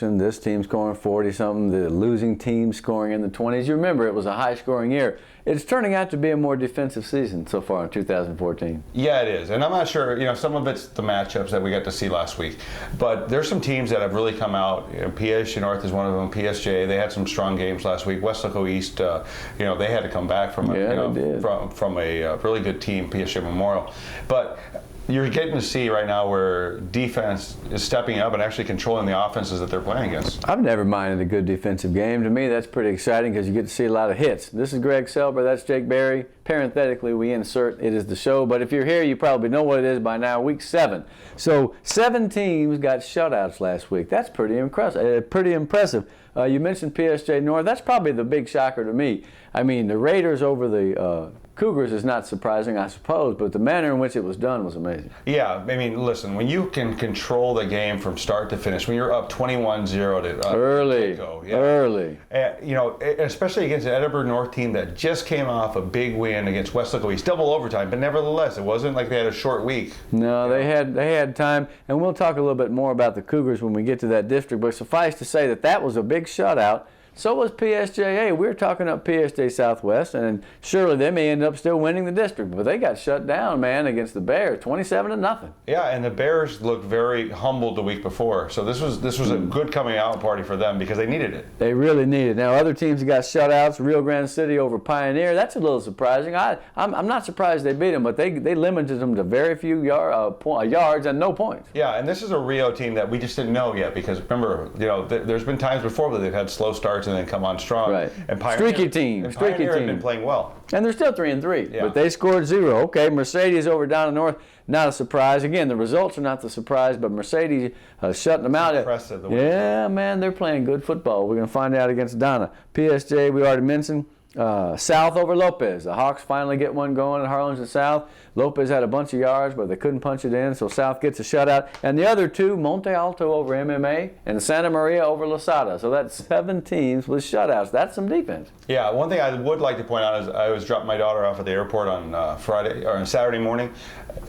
This team scoring 40-something, the losing team scoring in the 20s. You remember, it was a high-scoring year. It's turning out to be a more defensive season so far in 2014. Yeah, it is. And I'm not sure, some of it's the matchups that we got to see last week. But there's some teams that have really come out. PSG North is one of them. PSG, they had some strong games last week. Weslaco East, they had to come back from a really good team, PSG Memorial. But you're getting to see right now where defense is stepping up and actually controlling the offenses that they're playing against. I've never minded a good defensive game. To me, that's pretty exciting because you get to see a lot of hits. This is Greg Selber. That's Jake Berry. Parenthetically, we insert "It is the show." But if you're here, you probably know what it is by now. Week 7. So 7 teams got shutouts last week. That's pretty impressive. You mentioned PSG North. That's probably the big shocker to me. I mean, the Raiders over the Cougars is not surprising, I suppose, but the manner in which it was done was amazing. Yeah, I mean, listen, when you can control the game from start to finish, when you're up 21-0 to early, especially against an Edinburgh North team that just came off a big win against Weslaco East, double overtime, but nevertheless, it wasn't like they had a short week. No, they had time, and we'll talk a little bit more about the Cougars when we get to that district, but suffice to say that was a big shutout. So was PSJA. We were talking up PSG Southwest, and surely they may end up still winning the district. But they got shut down, man, against the Bears, 27-0. Yeah, and the Bears looked very humbled the week before. So this was a good coming out party for them because they needed it. They really needed it. Now, other teams got shutouts. Rio Grande City over Pioneer. That's a little surprising. I'm not surprised they beat them, but they limited them to very few yards and no points. Yeah, and this is a Rio team that we just didn't know yet because remember, there's been times before where they've had slow starts and then come on strong. Right. And Pioneer, streaky team. Have been playing well. And they're still 3-3. Yeah. But they scored 0. Okay, Mercedes over Donna North. Not a surprise. Again, the results are not the surprise, but Mercedes shutting them out. Impressive. Yeah, man, they're playing good football. We're going to find out against Donna. PSG, we already mentioned. South over Lopez. The Hawks finally get one going at Harlingen South. Lopez had a bunch of yards, but they couldn't punch it in, so South gets a shutout. And the other two, Monte Alto over MMA and Santa Maria over Losada. So that's 7 teams with shutouts. That's some defense. Yeah, one thing I would like to point out is I was dropping my daughter off at the airport on Friday or on Saturday morning,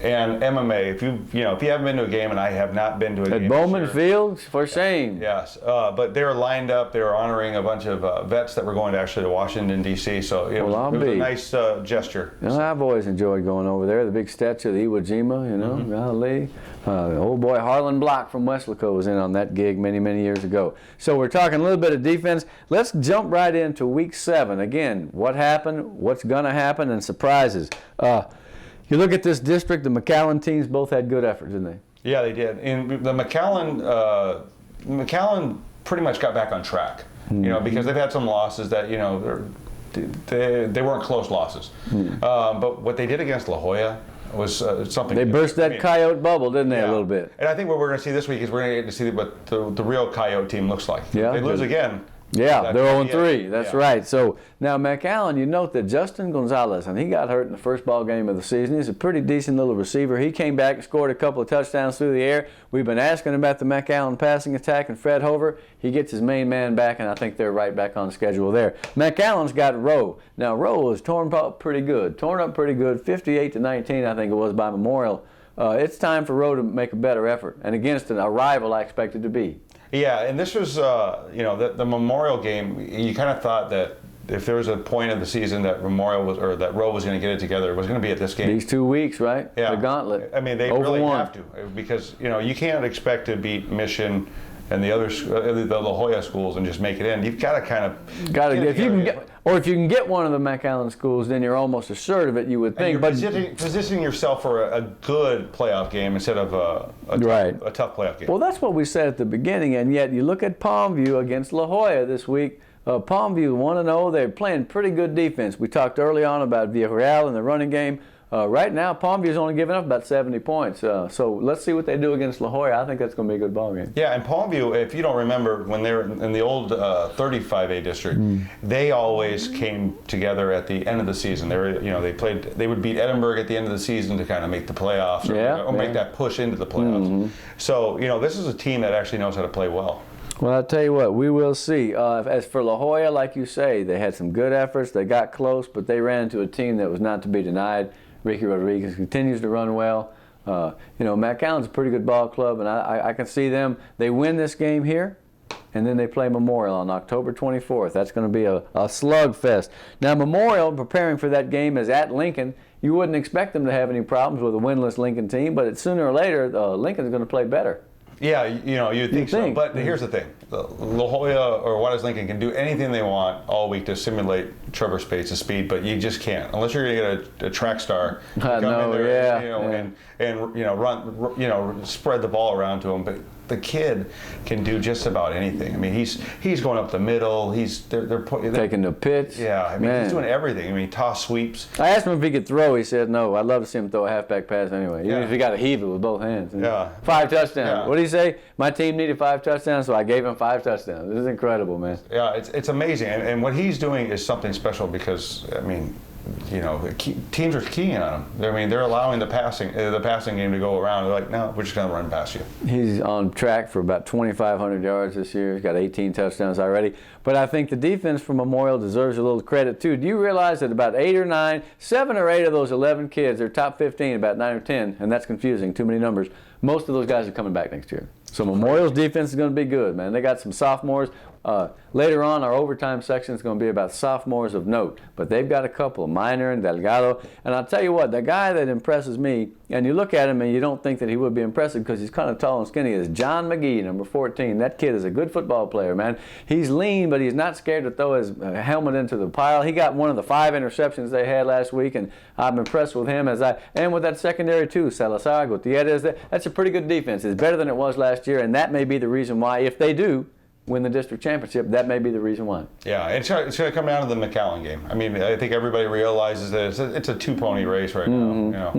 and MMA. If you haven't been to a game, and I have not been to a game at Bowman Field, for shame. Yes, but they were lined up. They were honoring a bunch of vets that were going to Washington D.C. So it was a nice gesture. I've always enjoyed going over there. The big statue of the Iwo Jima, golly. Old boy Harlan Block from Weslaco was in on that gig many, many years ago. So we're talking a little bit of defense. Let's jump right into Week 7. Again, what happened, what's going to happen, and surprises. You look at this district, the McAllen teams both had good efforts, didn't they? Yeah, they did. And the McAllen pretty much got back on track, because they've had some losses that, they weren't close losses. But what they did against La Jolla was something. They burst that Coyote bubble, didn't they, a little bit? And I think what we're going to see this week is we're going to get to see what the real Coyote team looks like. Yeah, they lose again. Yeah, they're 0-3. That's right. So now McAllen, you note that Justin Gonzalez, and he got hurt in the first ball game of the season. He's a pretty decent little receiver. He came back and scored a couple of touchdowns through the air. We've been asking about the McAllen passing attack and Fred Hover. He gets his main man back, and I think they're right back on schedule there. McAllen's got Rowe. Now Rowe was torn up pretty good, 58-19, I think it was, by Memorial. It's time for Rowe to make a better effort, and against a rival I expected to be. Yeah, and this was, the Memorial game. You kind of thought that if there was a point of the season that that Rowe was going to get it together, it was going to be at this game. These 2 weeks, right? Yeah. The gauntlet. I mean, they really have to, because you can't expect to beat Mission and the other the La Jolla schools and just make it in. You've got to kind of if you can get one of the McAllen schools, then you're almost assured of it. You would think, and you're positioning yourself for a good playoff game instead of a tough playoff game. Well, that's what we said at the beginning, and yet you look at Palmview against La Jolla this week. Palmview 1-0. They're playing pretty good defense. We talked early on about Villarreal in the running game. Right now, Palmview's only giving up about 70 points. So let's see what they do against La Jolla. I think that's going to be a good ball game. Yeah, and Palmview, if you don't remember, when they were in the old 35A district, they always came together at the end of the season. They were, they would beat Edinburgh at the end of the season to kind of make the playoffs or make that push into the playoffs. So, this is a team that actually knows how to play well. Well, I'll tell you what, we will see. As for La Jolla, like you say, they had some good efforts. They got close, but they ran into a team that was not to be denied. Ricky Rodriguez continues to run well. McAllen's a pretty good ball club, and I can see them. They win this game here. and then they play Memorial on October 24th. That's going to be a slugfest. Now, Memorial, preparing for that game, is at Lincoln. You wouldn't expect them to have any problems with a winless Lincoln team, but sooner or later, Lincoln's going to play better. Yeah, you'd think so. But here's the thing. La Jolla or Juarez Lincoln can do anything they want all week to simulate Trevor Spates' speed, but you just can't. Unless you're going to get a track star to come in there and run, spread the ball around to him. But the kid can do just about anything. I mean, he's going up the middle. They're taking the pitch. Yeah, I mean, he's doing everything. I mean, toss sweeps. I asked him if he could throw. He said no. I'd love to see him throw a halfback pass anyway, even if he got to heave it with both hands. Yeah. 5 touchdowns. Yeah. What did he say? My team needed 5 touchdowns, so I gave him 5 touchdowns. This is incredible, man. Yeah, it's amazing, and what he's doing is something special because I mean, teams are keying on him. I mean, they're allowing the passing game to go around. They're like, no, we're just going to run past you. He's on track for about 2,500 yards this year. He's got 18 touchdowns already. But I think the defense for Memorial deserves a little credit, too. Do you realize that about 7 or 8 of those 11 kids, they're top 15, about 9 or 10, and that's confusing, too many numbers. Most of those guys are coming back next year. So Memorial's defense is going to be good, man. They got some sophomores. Later on, our overtime section is going to be about sophomores of note. But they've got a couple, Minor and Delgado. And I'll tell you what, the guy that impresses me, and you look at him and you don't think that he would be impressive because he's kind of tall and skinny, is John McGee, number 14. That kid is a good football player, man. He's lean, but he's not scared to throw his helmet into the pile. He got one of the 5 interceptions they had last week, and I'm impressed with him and with that secondary too, Salazar, Gutierrez. That's a pretty good defense. It's better than it was last year, and that may be the reason why, if they do win the district championship, that may be the reason why. Yeah, it's going to come down to the McAllen game. I mean, I think everybody realizes that it's a 2-pony race right now.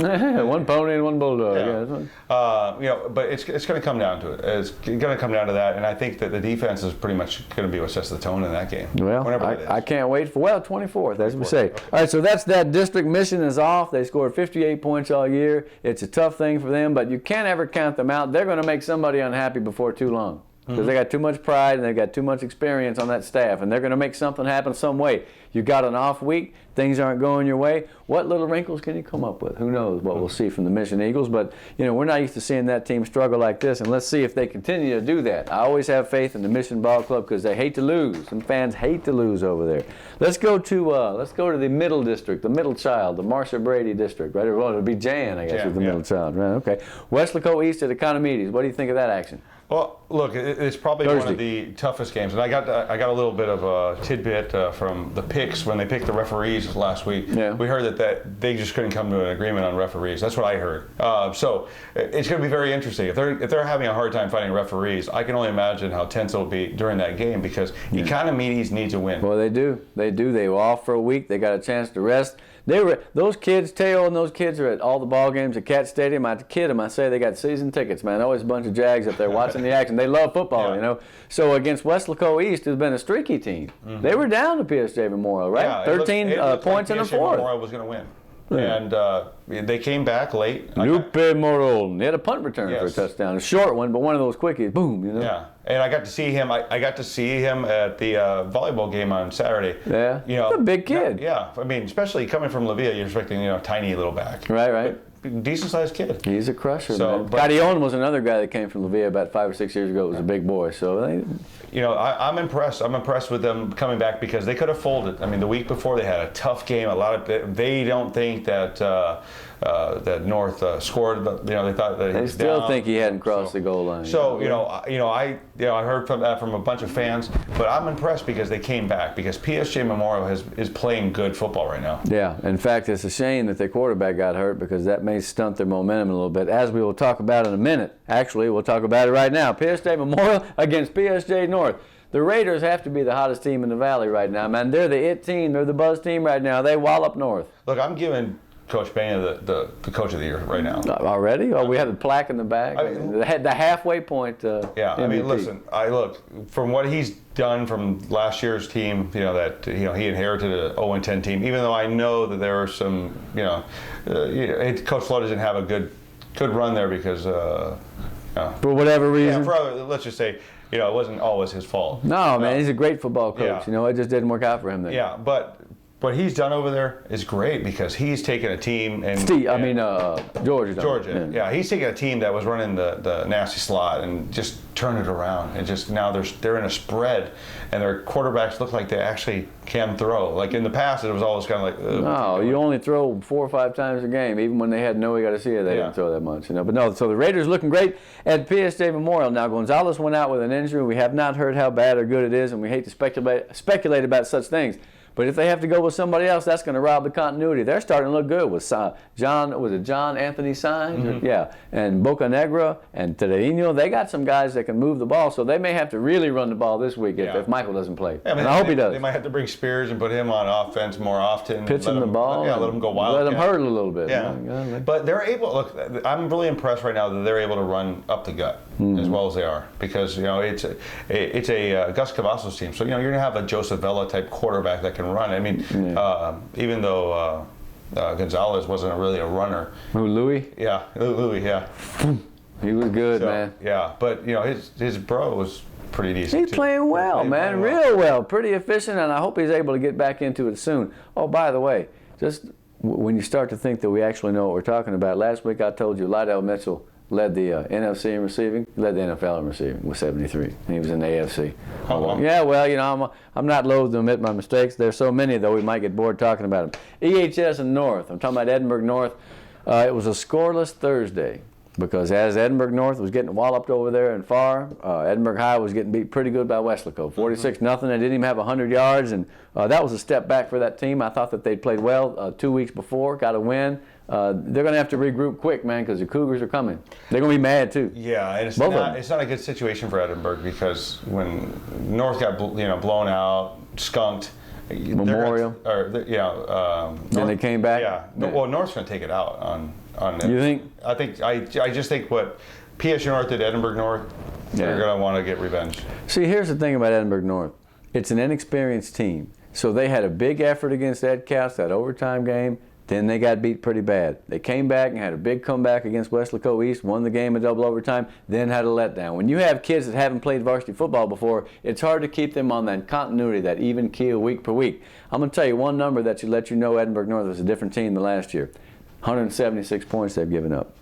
One pony and one bulldog. Yeah. But it's going to come down to it. It's going to come down to that, and I think that the defense is pretty much going to be what sets the tone in that game. Well, I can't wait for 24th, as we say. Okay. All right, so that's that. District mission is off. They scored 58 points all year. It's a tough thing for them, but you can't ever count them out. They're going to make somebody unhappy before too long. Because they got too much pride and they've got too much experience on that staff, and they're going to make something happen some way. You got an off week, things aren't going your way. What little wrinkles can you come up with? Who knows what we'll see from the Mission Eagles, but we're not used to seeing that team struggle like this, and let's see if they continue to do that. I always have faith in the Mission Ball Club because they hate to lose. Some fans hate to lose over there. Let's go to the middle district, the middle child, the Marcia Brady district, right? Well, it'll be Jan, I guess, is the middle child, right? Okay. Weslaco East at Economides. What do you think of that action? Well, look, it's probably one of the toughest games, and I got a little bit of a tidbit from the picks when they picked the referees last week. Yeah. We heard that they just couldn't come to an agreement on referees. That's what I heard. So it's going to be very interesting. If they're having a hard time finding referees, I can only imagine how tense it'll be during that game because Economides needs a win. Well, they do. They were off for a week. They got a chance to rest. Those kids, Teo and those kids are at all the ball games at Cat Stadium. I kid them. I say they got season tickets, man. Always a bunch of Jags up there watching the action. They love football, So against Weslaco East, who's been a streaky team, they were down to PSJ Memorial, right? Yeah, 13 points in the fourth. Memorial was going to win. And they came back late. Lupe Moron. They had a punt return for a touchdown. A short one, but one of those quickies. Boom, Yeah. And I got to see him. I got to see him at the volleyball game on Saturday. Yeah. He's a big kid. Yeah. I mean, especially coming from La Villa, you're expecting tiny little back. Right. Decent sized kid. He's a crusher, man. Cadion was another guy that came from La Villa about 5 or 6 years ago. It was a big boy. So I'm impressed. I'm impressed with them coming back because they could have folded. I mean, the week before they had a tough game. They don't think that that North scored. They thought that they still think he hadn't crossed the goal line. So I heard from that from a bunch of fans, but I'm impressed because they came back because PSG Memorial is playing good football right now. Yeah. In fact, it's a shame that their quarterback got hurt because that may stunt their momentum a little bit, as we will talk about in a minute. Actually, we'll talk about it right now. PSG Memorial against PSG North. The Raiders have to be the hottest team in the Valley right now, man. They're the it team. They're the buzz team right now. They wallop North. Look, I'm giving Coach Bana the coach of the year right now. Already? Oh, we have the plaque in the back. The halfway point. Yeah, MVP. I mean, listen. Look from what he's done from last year's team. He inherited a 0-10 team. Even though I know that there are some, Coach Flo doesn't have a good run there because for whatever reason. Yeah, let's just say. It wasn't always his fault. No, man, he's a great football coach. It just didn't work out for him there. Yeah, but what he's done over there is great because he's taken a team and Georgia. Georgia, yeah, he's taken a team that was running the nasty slot and just turned it around, and just now they're in a spread, and their quarterbacks look like they actually can throw. Like in the past, it was always kind of like, no, you only throw 4 or 5 times a game. Even when they had no, you got to see it, they didn't throw that much, But no, so the Raiders looking great at PSJ Memorial. Now Gonzalez went out with an injury. We have not heard how bad or good it is, and we hate to speculate about such things. But if they have to go with somebody else, that's going to rob the continuity. They're starting to look good with John Anthony Sainz? Yeah, and Bocanegra and Terreño. They got some guys that can move the ball, so they may have to really run the ball this week if Michael doesn't play. Yeah, and I hope he does. They might have to bring Spears and put him on offense more often. Pitch him the ball. Yeah, let him go wild. Let him hurt a little bit. Yeah. But they're able, look, I'm really impressed right now that they're able to run up the gut as well as they are, because it's a Gus Cavazos team. So you're going to have a Joseph Vela type quarterback that can run. I mean, even though Gonzalez wasn't really a runner. Who, Louis? Yeah, Louis. Yeah. He was good, man. Yeah, but his bro was pretty decent. He's playing well, man, real well, pretty efficient, and I hope he's able to get back into it soon. Oh, by the way, just when you start to think that we actually know what we're talking about, last week I told you Lydell Mitchell led the NFC in receiving, led the NFL in receiving with 73. He was in the AFC. How long? Yeah, well, I'm not loath to admit my mistakes. There's so many, though, we might get bored talking about them. EHS and North. I'm talking about Edinburgh North. It was a scoreless Thursday because as Edinburgh North was getting walloped over there and far, Edinburgh High was getting beat pretty good by Weslaco. 46-0. They didn't even have 100 yards, and that was a step back for that team. I thought that they'd played well 2 weeks before, got a win. They're going to have to regroup quick, man, because the Cougars are coming. They're going to be mad, too. Yeah, and it's not a good situation for Edinburgh because when North got blown out, skunked, Memorial. Then they came back. Yeah. Well, North's going to take it out on them. You think? I just think what PSG North did Edinburgh North, they're going to want to get revenge. See, here's the thing about Edinburgh North. It's an inexperienced team. So they had a big effort against Edcast, that overtime game. Then they got beat pretty bad. They came back and had a big comeback against Weslaco East, won the game in double overtime, then had a letdown. When you have kids that haven't played varsity football before, it's hard to keep them on that continuity, that even keel week per week. I'm going to tell you one number that should let you know Edinburgh North was a different team than last year. 176 points they've given up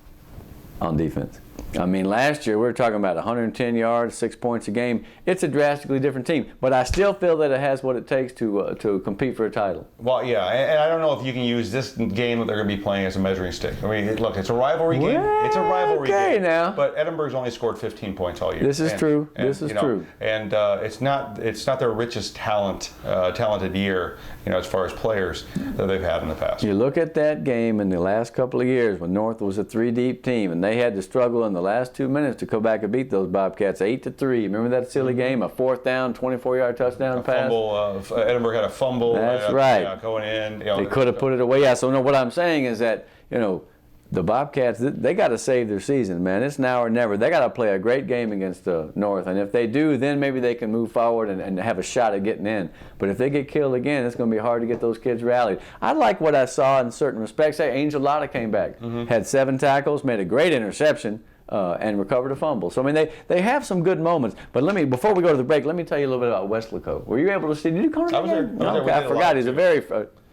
on defense. I mean, last year we were talking about 110 yards, 6 points a game. It's a drastically different team, but I still feel that it has what it takes to compete for a title. Well, yeah, and I don't know if you can use this game that they're going to be playing as a measuring stick. I mean, look, it's a rivalry game. It's a rivalry game. Now. But Edinburgh's only scored 15 points all year. This is true. This is true. And it's not their richest talented year, as far as players that they've had in the past. You look at that game in the last couple of years when North was a 3-deep team, and they had to struggle in the last 2 minutes to come back and beat those Bobcats 8-3. Remember that silly game? A 4th down, 24-yard touchdown pass. Fumble. Edinburgh had a fumble. That's right. Yeah, going in. They could have put it away. Yeah. So no, what I'm saying is that the Bobcats, they got to save their season, man. It's now or never. They got to play a great game against North, and if they do, then maybe they can move forward and have a shot at getting in. But if they get killed again, it's going to be hard to get those kids rallied. I like what I saw in certain respects. Hey, Angel Lotta came back, had 7 tackles, made a great interception. And recovered a fumble. So I mean, they have some good moments. But before we go to the break, let me tell you a little bit about Weslaco. Were you able to see? Did you come to the game? Okay, I forgot. He's a very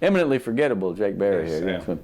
eminently forgettable Jake Berry here. Yeah.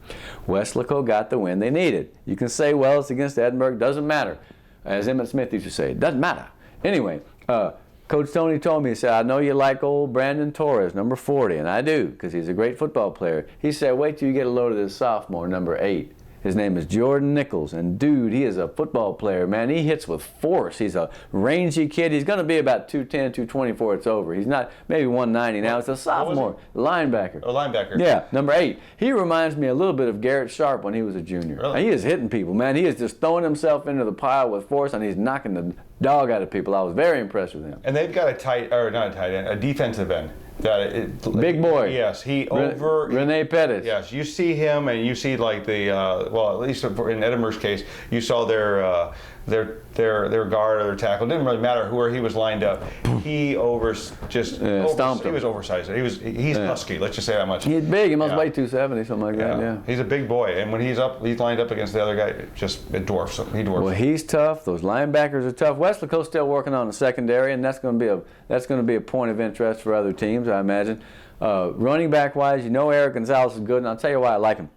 Weslaco got the win they needed. You can say, well, it's against Edinburgh. Doesn't matter. As Emmett Smith used to say, it doesn't matter. Anyway, Coach Tony told me, he said, I know you like old Brandon Torres, number 40, and I do, because he's a great football player. He said, wait till you get a load of this sophomore, number 8. His name is Jordan Nichols, and dude, he is a football player, man. He hits with force. He's a rangy kid. He's going to be about 210, 224. It's over. He's not maybe 190 now. It's a sophomore linebacker. A linebacker. Yeah, number 8. He reminds me a little bit of Garrett Sharp when he was a junior. Really? And he is hitting people, man. He is just throwing himself into the pile with force, and he's knocking the dog out of people. I was very impressed with him. And they've got a defensive end. Big boy. Yes, Rene Pettis. Yes, you see him, and you see like at least in Edinburgh's case, you saw their guard or their tackle. It didn't really matter where he was lined up. He stomped him. He was oversized. He's husky. Let's just say that much. He's big. He must weigh 270, something like that. Yeah. He's a big boy, and when he's lined up against the other guy, it dwarfs him. He dwarfs. Well, he's tough. Those linebackers are tough. Weslaco's still working on the secondary, and that's going to be a point of interest for other teams. games, I imagine. Running back wise, Eric Gonzalez is good, and I'll tell you why I like him.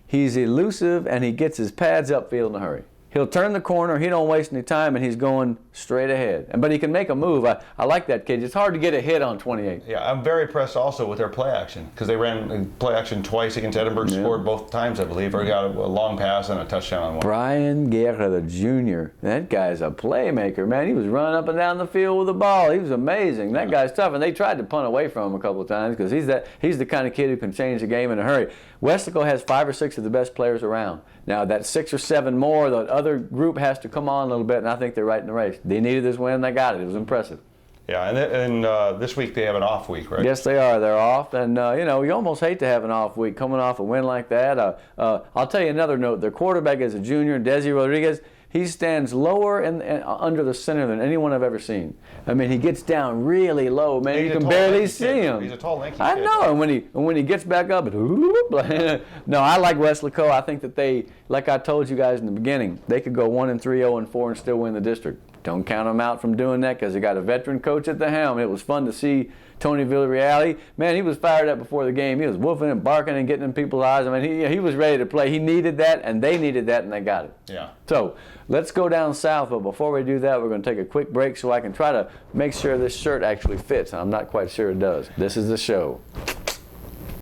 He's elusive, and he gets his pads upfield in a hurry. He'll turn the corner, he don't waste any time, and he's going straight ahead. But he can make a move. I like that kid. It's hard to get a hit on 28. Yeah, I'm very impressed also with their play action, because they ran play action twice against Edinburgh, scored both times, I believe, or got a long pass and a touchdown on one. Brian Guerra, the junior. That guy's a playmaker, man. He was running up and down the field with the ball. He was amazing. That guy's tough, and they tried to punt away from him a couple of times because he's the kind of kid who can change the game in a hurry. Weslaco has 5 or 6 of the best players around. Now, that 6 or 7 more, the other group has to come on a little bit, and I think they're right in the race. They needed this win, they got it. It was impressive. Yeah, and this week they have an off week, right? Yes, they are. They're off, and you almost hate to have an off week coming off a win like that. I'll tell you another note. Their quarterback is a junior, Desi Rodriguez. He stands lower and under the center than anyone I've ever seen. I mean, he gets down really low, man. You can barely see him. He's a tall, lanky kid. I know, and when he gets back up, no, I like Weslaco. I think that they, like I told you guys in the beginning, they could go 1-3, 0-4, and still win the district. Don't count them out from doing that because they got a veteran coach at the helm. It was fun to see Tony Villarreal. Man, he was fired up before the game. He was woofing and barking and getting in people's eyes. I mean, he was ready to play. He needed that, and they needed that, and they got it. Yeah. So let's go down south, but before we do that, we're going to take a quick break so I can try to make sure this shirt actually fits. I'm not quite sure it does. This is the show.